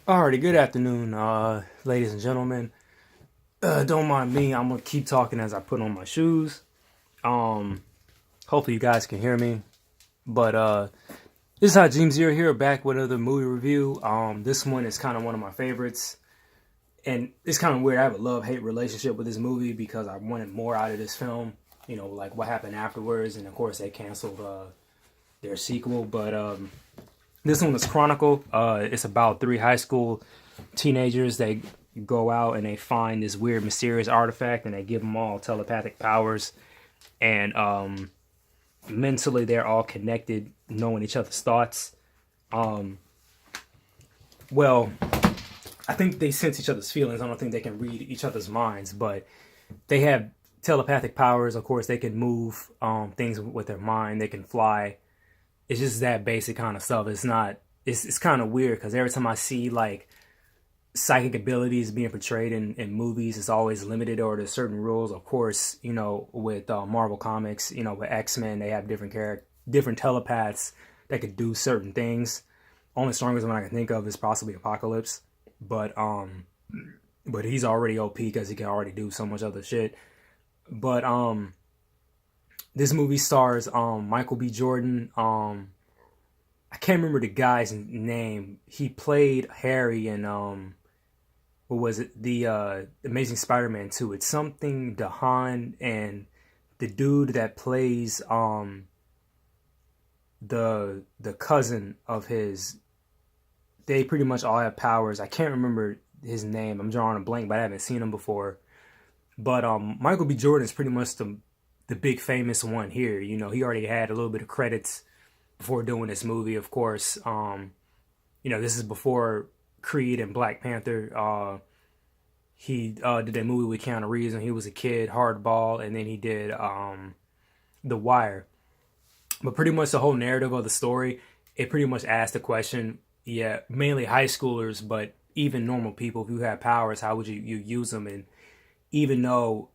Alrighty, good afternoon, ladies and gentlemen. Don't mind me. I'm gonna keep talking as I put on my shoes. Um, Hopefully you guys can hear me. But this is how Dream Zero here, back with another movie review. This one is kind of one of my favorites, and it's kind of weird. I have a love-hate relationship with this movie because I wanted more out of this film. You know, like what happened afterwards, and of course they canceled their sequel. But this one is Chronicle. It's about three high school teenagers. They go out and they find this weird, mysterious artifact, and they give them all telepathic powers. And mentally, they're all connected, knowing each other's thoughts. Um, well, I think they sense each other's feelings. I don't think they can read each other's minds, but they have telepathic powers. Of course, they can move things with their mind. They can fly. It's just that basic kind of stuff. It's not. It's kind of weird because every time I see like psychic abilities being portrayed in movies, it's always limited or to certain rules. Of course, you know, with Marvel Comics, you know, with X-Men, they have different telepaths that could do certain things. Only strongest one I can think of is possibly Apocalypse, but he's already OP because he can already do so much other shit. But this movie stars Michael B. Jordan. I can't remember the guy's name. He played Harry in what was it? The Amazing Spider-Man 2. It's something DeHaan, and the dude that plays the cousin of his, they pretty much all have powers. I can't remember his name. I'm drawing a blank, but I haven't seen him before. But Michael B. Jordan is pretty much the big famous one here. You know, he already had a little bit of credits before doing this movie, of course. You know, this is before Creed and Black Panther. He did a movie with Keanu Reeves when he was a kid, Hardball, and then he did The Wire. But pretty much the whole narrative of the story, it pretty much asked the question, yeah, mainly high schoolers, but even normal people, if you have powers, how would you use them? And even though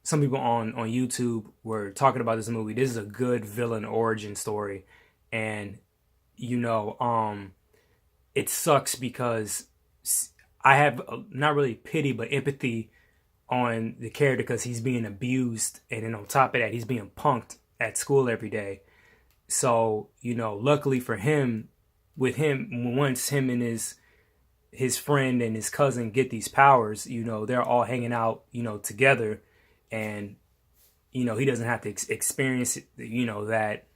some people on YouTube were talking about this movie, this is a good villain origin story. And, you know, it sucks because I have not really pity, but empathy on the character because he's being abused. And then on top of that, he's being punked at school every day. So, you know, luckily for him, with him, once him and his friend and his cousin get these powers, you know, they're all hanging out, you know, together. And, you know, he doesn't have to experience, you know, that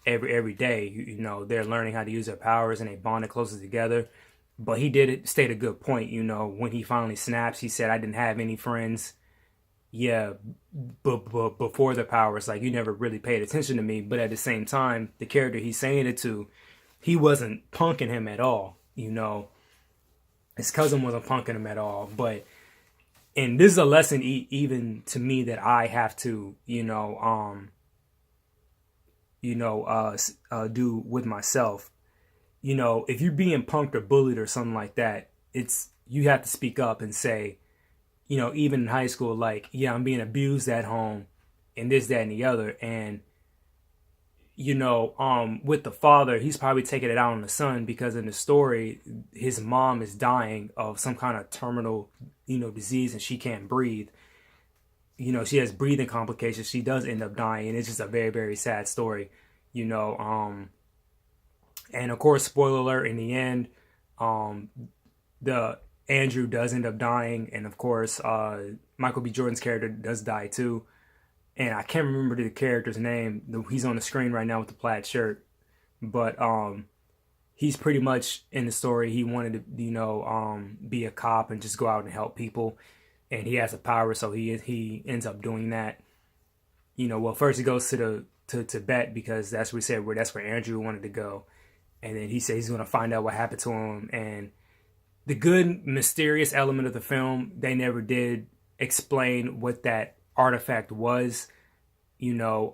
every day. You know, they're learning how to use their powers and they bonded closer together. But he did state a good point, you know, when he finally snaps, he said, I didn't have any friends. Yeah, but before the powers, like, you never really paid attention to me. But at the same time, the character he's saying it to, he wasn't punking him at all, you know. His cousin wasn't punking him at all. But, and this is a lesson even to me that I have to, do with myself. You know, if you're being punked or bullied or something like that, you have to speak up and say, you know, even in high school, like, yeah, I'm being abused at home and this, that, and the other. And, you know, with the father, he's probably taking it out on the son because in the story, his mom is dying of some kind of terminal, you know, disease and she can't breathe. You know, she has breathing complications. She does end up dying. And it's just a very, very sad story, you know. And of course, spoiler alert, in the end, the Andrew does end up dying, and of course, Michael B. Jordan's character does die too. And I can't remember the character's name. He's on the screen right now with the plaid shirt, but he's pretty much in the story. He wanted to, be a cop and just go out and help people, and he has a power, so he ends up doing that. You know, well, first he goes to Tibet because that's where he said that's where Andrew wanted to go, and then he said he's going to find out what happened to him. And the good mysterious element of the film, they never did explain what that artifact was. You know,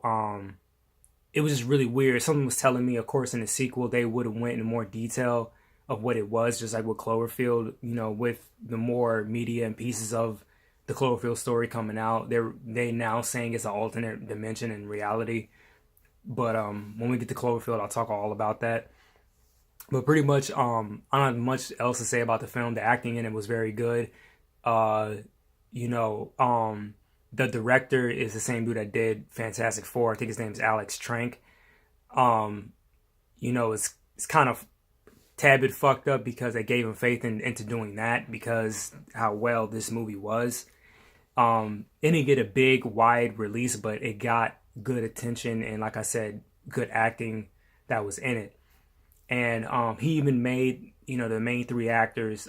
it was just really weird. Someone was telling me, of course, in the sequel they would have went into more detail of what it was, just like with Cloverfield. You know, with the more media and pieces of the Cloverfield story coming out, they now saying it's an alternate dimension in reality. But when we get to Cloverfield, I'll talk all about that. But pretty much, I don't have much else to say about the film. The acting in it was very good. Uh, you know, the director is the same dude that did Fantastic Four. I think his name is Alex Trank. Um, it's kind of tad bit fucked up because they gave him faith into doing that because how well this movie was. It didn't get a big wide release, but it got good attention and, like I said, good acting that was in it. And he even made the main three actors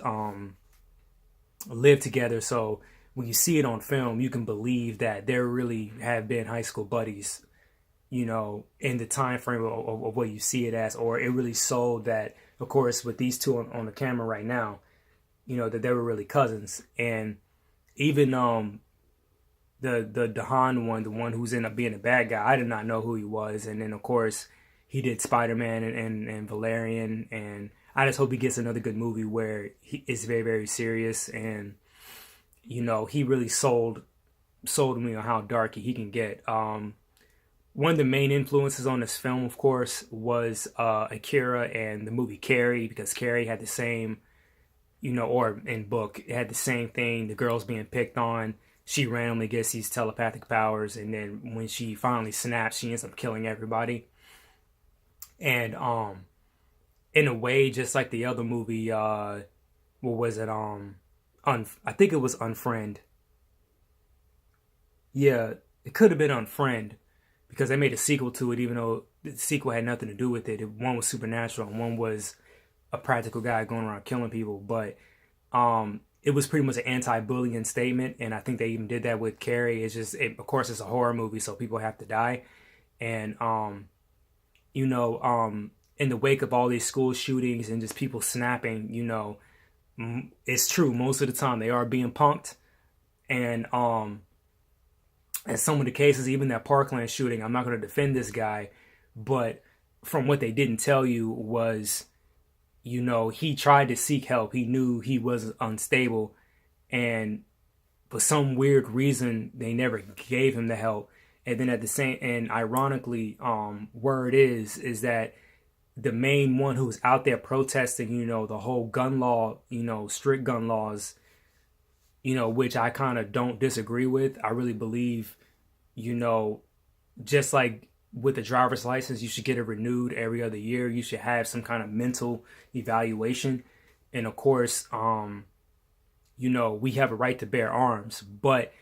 live together. So when you see it on film, you can believe that there really have been high school buddies, in the time frame of what you see it as, or it really sold that. Of course, with these two on the camera right now, that they were really cousins. And even the DeHaan one, the one who's ended up being a bad guy, I did not know who he was. And then of course he did Spider-Man and Valerian, and I just hope he gets another good movie where he is very, very serious, and he really sold me on how dark he can get. One of the main influences on this film, of course, was Akira and the movie Carrie, because Carrie had the same, or in book, it had the same thing. The girl's being picked on. She randomly gets these telepathic powers, and then when she finally snaps, she ends up killing everybody. And in a way, just like the other movie, what was it? I think it was Unfriend. Yeah, it could have been Unfriend because they made a sequel to it, even though the sequel had nothing to do with it. One was supernatural, and one was a practical guy going around killing people. But it was pretty much an anti-bullying statement, and I think they even did that with Carrie. Of course, it's a horror movie, so people have to die, and in the wake of all these school shootings and just people snapping, it's true. Most of the time they are being punked. And in some of the cases, even that Parkland shooting, I'm not going to defend this guy, but from what they didn't tell you was, he tried to seek help. He knew he was unstable. And for some weird reason, they never gave him the help. And then and ironically, word is that the main one who was out there protesting, the whole gun law, strict gun laws, which I kind of don't disagree with. I really believe, just like with the driver's license, you should get it renewed every other year. You should have some kind of mental evaluation. And of course, we have a right to bear arms, but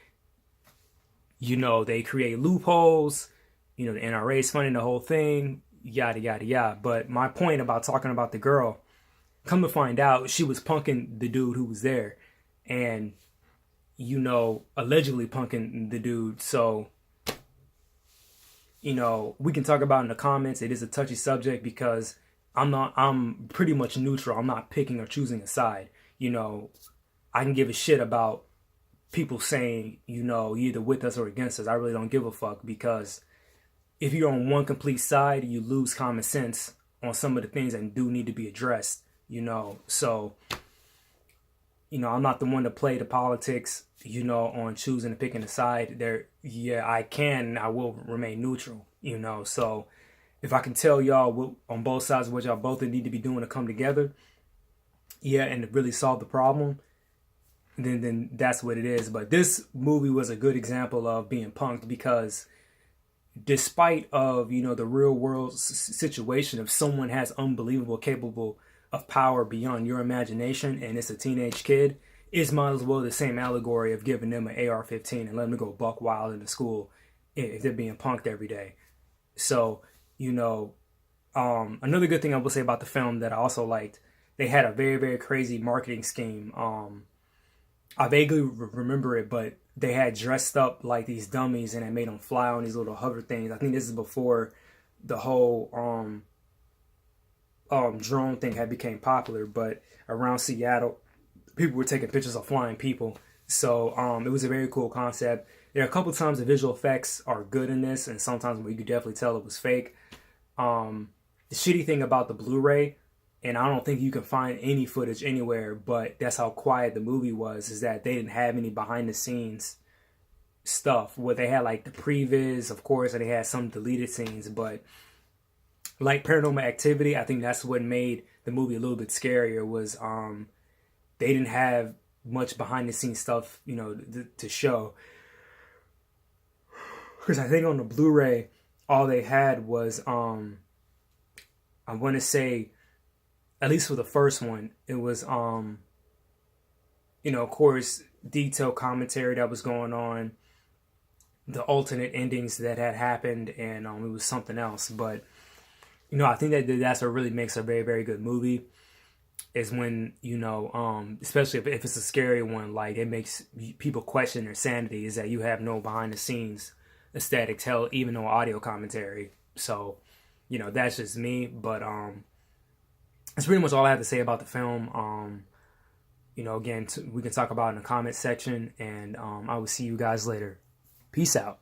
they create loopholes, the NRA is funding the whole thing, yada, yada, yada. But my point about talking about the girl, come to find out, she was punking the dude who was there. And, allegedly punking the dude. So, we can talk about it in the comments. It is a touchy subject because I'm pretty much neutral. I'm not picking or choosing a side. I can give a shit about people saying, either with us or against us. I really don't give a fuck, because if you're on one complete side, you lose common sense on some of the things that do need to be addressed, So, I'm not the one to play the politics, on choosing and picking a side. I will remain neutral, So if I can tell y'all on both sides what y'all both need to be doing to come together, and to really solve the problem, then that's what it is. But this movie was a good example of being punked, because despite of the real world situation, if someone has unbelievable capable of power beyond your imagination and it's a teenage kid, it's might as well the same allegory of giving them an AR-15 and letting them go buck wild in the school if they're being punked every day. So another good thing I will say about the film that I also liked, they had a very, very crazy marketing scheme. I vaguely remember it, but they had dressed up like these dummies and it made them fly on these little hover things. I think this is before the whole drone thing had became popular, but around Seattle, people were taking pictures of flying people. So it was a very cool concept. There are a couple times the visual effects are good in this, and sometimes where you could definitely tell it was fake. The shitty thing about the Blu-ray, and I don't think you can find any footage anywhere, but that's how quiet the movie was, is that they didn't have any behind the scenes stuff. Where they had like the previs, of course, and they had some deleted scenes, but like Paranormal Activity, I think that's what made the movie a little bit scarier. Was they didn't have much behind the scenes stuff, you know, to show. Because I think on the Blu-ray, all they had was I want to say, at least for the first one, it was you know, of course, detailed commentary that was going on, the alternate endings that had happened, and it was something else. But you know, I think that's what really makes a very, very good movie, is when, you know, especially if it's a scary one, like it makes people question their sanity, is that you have no behind the scenes aesthetic tell, even no audio commentary. So, you know, that's just me. But that's pretty much all I have to say about the film. You know, again, we can talk about it in the comment section, and I will see you guys later. Peace out.